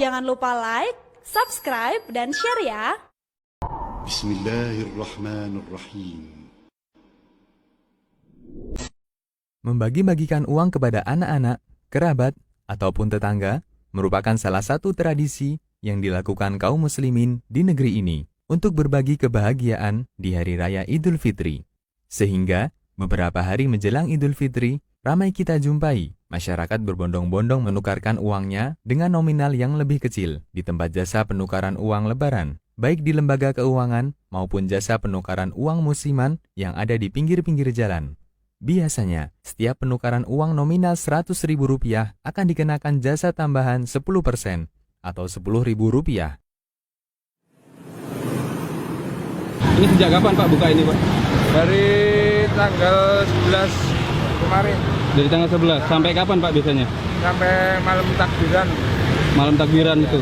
Jangan lupa like, subscribe, dan share ya. Bismillahirrahmanirrahim. Membagi-bagikan uang kepada anak-anak, kerabat, ataupun tetangga merupakan salah satu tradisi yang dilakukan kaum muslimin di negeri ini untuk berbagi kebahagiaan di Hari Raya Idul Fitri. Sehingga beberapa hari menjelang Idul Fitri, ramai kita jumpai masyarakat berbondong-bondong menukarkan uangnya dengan nominal yang lebih kecil di tempat jasa penukaran uang lebaran, baik di lembaga keuangan maupun jasa penukaran uang musiman yang ada di pinggir-pinggir jalan. Biasanya, setiap penukaran uang nominal Rp100.000 akan dikenakan jasa tambahan 10% atau Rp10.000. Ini sejak kapan Pak buka ini Pak? Dari tanggal 11 kemarin. Dari tanggal 11, sampai kapan Pak biasanya? Sampai malam takbiran. Malam takbiran itu.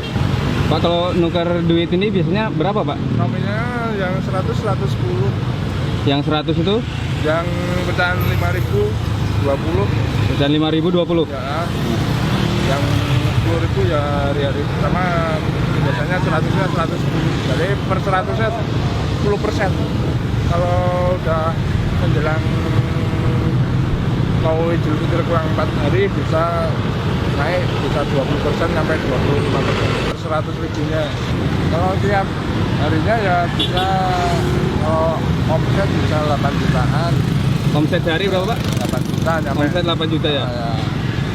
Pak, kalau nukar duit ini biasanya berapa Pak? Nominalnya yang 100, 110. Yang 100 itu? Yang pecahan 5.000, 20. Dan 5.000 20? Ya. Yang 10.000 ya hari-hari. Sama biasanya 100-nya 110. Jadi per 100-nya 10%. Kalau udah menjelang mau Idul Fitri kurang 4 hari bisa naik, bisa 20% sampai 25%. 100.000-nya. Kalau tiap harinya ya bisa, kalau omset bisa 8 jutaan. Omset sehari berapa Pak? 8 juta sampai. Omset 8 juta ya? Ya.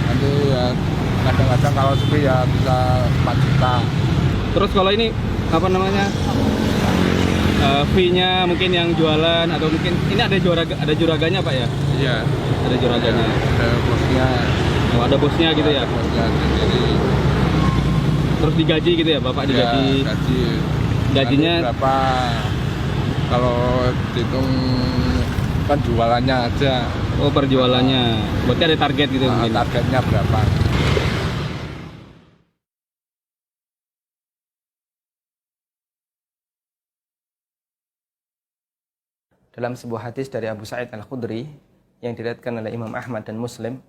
Nanti ya kadang-kadang kalau sepi ya bisa 4 juta. Terus kalau ini apa namanya? Fee-nya mungkin yang jualan atau mungkin ini ada juraganya Pak ya? Iya. Ada juraganya. Ada bosnya. Oh, ada bosnya gitu ya? Bosnya sendiri. Terus digaji gitu ya, Bapak digaji? Ya, gaji. Gajinya nanti berapa? Kalau dihitung penjualannya aja. Oh, perjualannya. Berarti ada target gitu mungkin? Targetnya berapa? Dalam sebuah hadis dari Abu Sa'id Al-Khudri yang diriwayatkan oleh Imam Ahmad dan Muslim,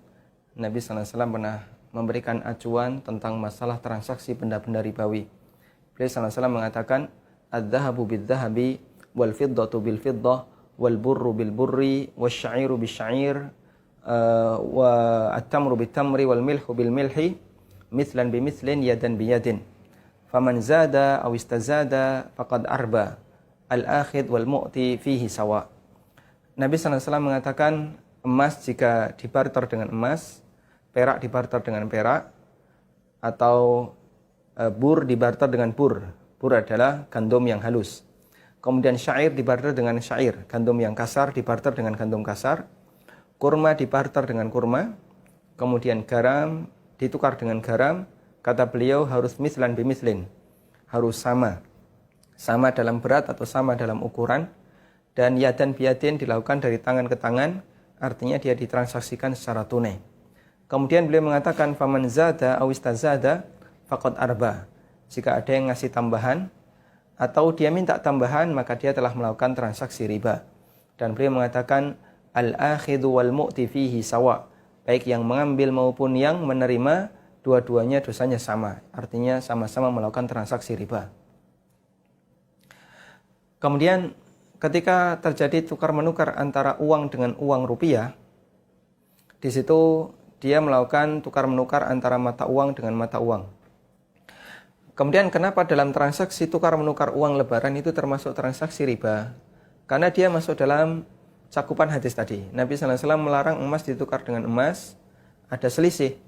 Nabi SAW pernah memberikan acuan tentang masalah transaksi benda-benda ribawi. Beliau SAW mengatakan, "Adz-dzahabu bidz-dzahabi, wal fiddatu bil fiddah, wal burru bil burri, wasy-sya'iru bisy-sya'ir, wa at-tamru bit-tamri, wal milhu bil milhi, mithlan bi mithlin, yadan bi yadin. Faman zada aw istazada faqad arba. Al-akhid wal mu'ti fihi sawa." Nabi SAW mengatakan, emas jika dibarter dengan emas, perak dibarter dengan perak, atau bur dibarter dengan bur. Bur adalah gandum yang halus. Kemudian syair dibarter dengan syair, gandum yang kasar dibarter dengan gandum kasar. Kurma dibarter dengan kurma. Kemudian garam ditukar dengan garam. Kata beliau harus mislan bimislin, harus sama. Sama dalam berat atau sama dalam ukuran, dan yadan biyadin dilakukan dari tangan ke tangan, artinya dia ditransaksikan secara tunai. Kemudian beliau mengatakan faman zada aw istazada faqad arba. Jika ada yang ngasih tambahan atau dia minta tambahan, maka dia telah melakukan transaksi riba. Dan beliau mengatakan al-akhidu wal mu'ti fihi sawa. Baik yang mengambil maupun yang menerima, dua-duanya dosanya sama. Artinya sama-sama melakukan transaksi riba. Kemudian ketika terjadi tukar-menukar antara uang dengan uang rupiah, di situ dia melakukan tukar-menukar antara mata uang dengan mata uang. Kemudian kenapa dalam transaksi tukar-menukar uang lebaran itu termasuk transaksi riba? Karena dia masuk dalam cakupan hadis tadi. Nabi SAW melarang emas ditukar dengan emas, ada selisih.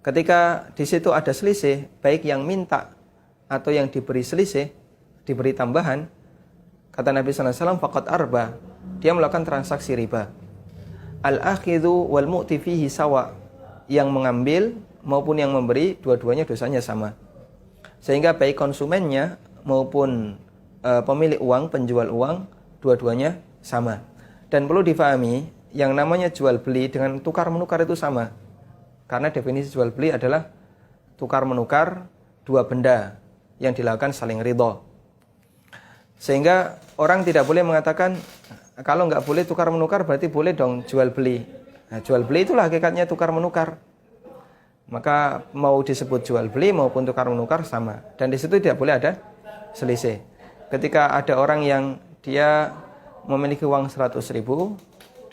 Ketika di situ ada selisih, baik yang minta atau yang diberi selisih, diberi tambahan, kata Nabi SAW, faqad arba, dia melakukan transaksi riba. Al-akhidhu wal mu'ti fihi sawa, yang mengambil maupun yang memberi, dua-duanya dosanya sama. Sehingga baik konsumennya maupun pemilik uang, penjual uang, dua-duanya sama. Dan perlu difahami, yang namanya jual beli dengan tukar menukar itu sama. Karena definisi jual beli adalah tukar menukar dua benda yang dilakukan saling ridho. Sehingga orang tidak boleh mengatakan kalau nggak boleh tukar menukar berarti boleh dong jual beli. Nah, jual beli itulah hakikatnya tukar menukar. maka mau disebut jual beli maupun tukar menukar sama. Dan di situ tidak boleh ada selisih. Ketika ada orang yang dia memiliki uang 100.000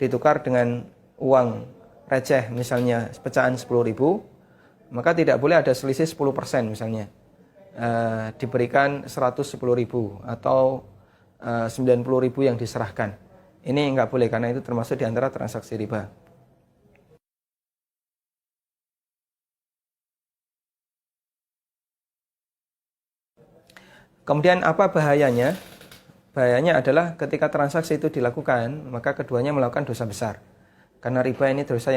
ditukar dengan uang receh misalnya pecahan 10.000, maka tidak boleh ada selisih 10% misalnya. Diberikan 110.000 atau 90.000 yang diserahkan. Ini nggak boleh karena itu termasuk di antara transaksi riba. Kemudian apa bahayanya? Bahayanya adalah ketika transaksi itu dilakukan, maka keduanya melakukan dosa besar. Karena riba ini dosa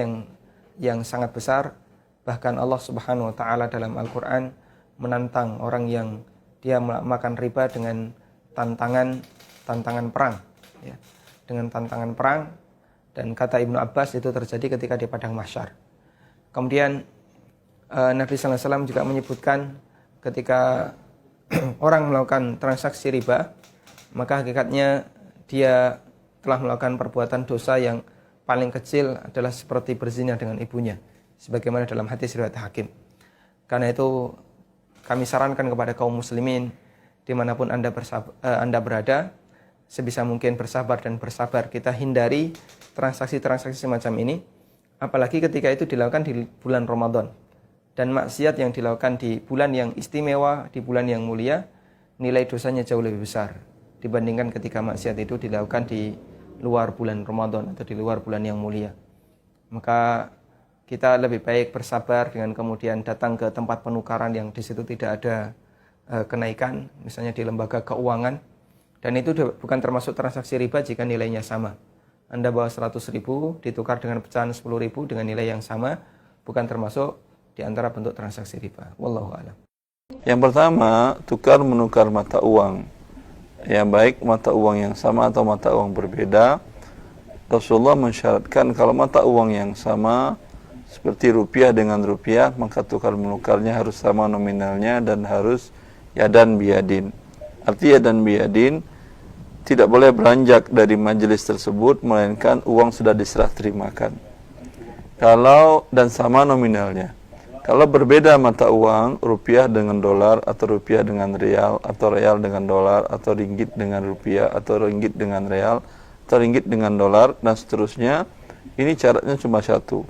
yang sangat besar. Bahkan Allah Subhanahu wa taala dalam Al-Qur'an menantang orang yang dia makan riba dengan tantangan perang, ya. Dengan tantangan perang, dan kata Ibnu Abbas itu terjadi ketika di padang mahsyar. Kemudian Nabi sallallahu alaihi wasallam juga menyebutkan ketika orang melakukan transaksi riba, maka hakikatnya dia telah melakukan perbuatan dosa yang paling kecil adalah seperti berzina dengan ibunya, sebagaimana dalam hadis riwayat Hakim. Karena itu kami sarankan kepada kaum muslimin dimanapun Anda berada, sebisa mungkin bersabar dan bersabar. Kita hindari transaksi-transaksi semacam ini, apalagi ketika itu dilakukan di bulan Ramadan. Dan maksiat yang dilakukan di bulan yang istimewa, di bulan yang mulia, nilai dosanya jauh lebih besar dibandingkan ketika maksiat itu dilakukan di luar bulan Ramadan atau di luar bulan yang mulia. Maka kita lebih baik bersabar dengan kemudian datang ke tempat penukaran yang di situ tidak ada kenaikan, misalnya di lembaga keuangan, dan itu bukan termasuk transaksi riba jika nilainya sama. Anda bawa 100.000 ditukar dengan pecahan 10.000 dengan nilai yang sama, bukan termasuk di antara bentuk transaksi riba. Wallahu a'lam. Yang pertama, tukar menukar mata uang. Ya, baik mata uang yang sama atau mata uang berbeda. Rasulullah mensyaratkan kalau mata uang yang sama seperti rupiah dengan rupiah, maka tukar menukarnya harus sama nominalnya dan harus yadan biyadin. Arti yadan biyadin, tidak boleh beranjak dari majelis tersebut melainkan uang sudah diserah terimakan. Kalau dan sama nominalnya. Kalau berbeda mata uang, rupiah dengan dolar, atau rupiah dengan real, atau real dengan dolar, atau ringgit dengan rupiah, atau ringgit dengan real, atau ringgit dengan dolar, dan seterusnya, ini syaratnya cuma satu.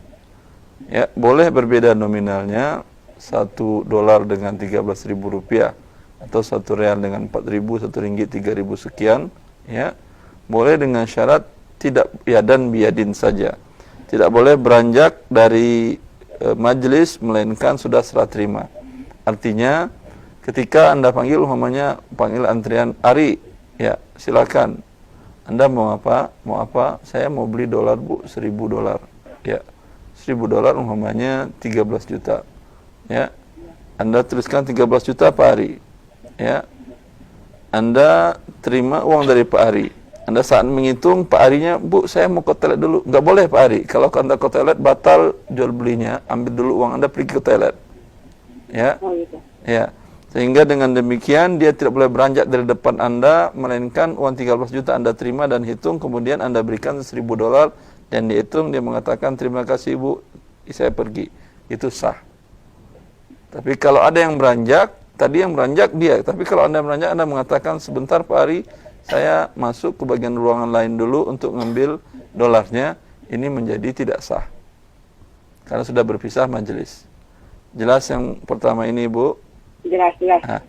Ya, boleh berbeda nominalnya, 1 dolar dengan 13.000 rupiah, atau 1 real dengan 4.000, 1 ringgit 3.000 sekian, ya. Boleh dengan syarat tidak yadan biyadin saja. Tidak boleh beranjak dari majelis melainkan sudah serah terima. Artinya ketika Anda panggil, umpamanya panggil antrian Ari, ya silakan. Anda mau apa? Mau apa? Saya mau beli dolar, Bu, 1.000 dolar. Ya. 1.000 dolar umpamanya 13 juta. Ya. Anda tuliskan 13 juta Pak Ari. Ya. Anda terima uang dari Pak Ari. Anda saat menghitung, Pak Arinya, Bu, saya mau ke toilet dulu. Nggak boleh Pak Ari. Kalau Anda ke toilet, batal jual belinya. Ambil dulu uang Anda, pergi ke toilet. Ya. Oh, gitu. Ya. Sehingga dengan demikian, dia tidak boleh beranjak dari depan Anda, melainkan uang 13 juta Anda terima dan hitung, kemudian Anda berikan 1.000 dolar, dan dihitung, dia mengatakan, terima kasih Bu, saya pergi. Itu sah. Tapi kalau ada yang beranjak, tadi yang beranjak dia. Tapi kalau Anda beranjak, Anda mengatakan, sebentar Pak Ari, saya masuk ke bagian ruangan lain dulu untuk ngambil dolarnya, ini menjadi tidak sah. Karena sudah berpisah majelis. Jelas yang pertama ini, Bu? Jelas. Nah.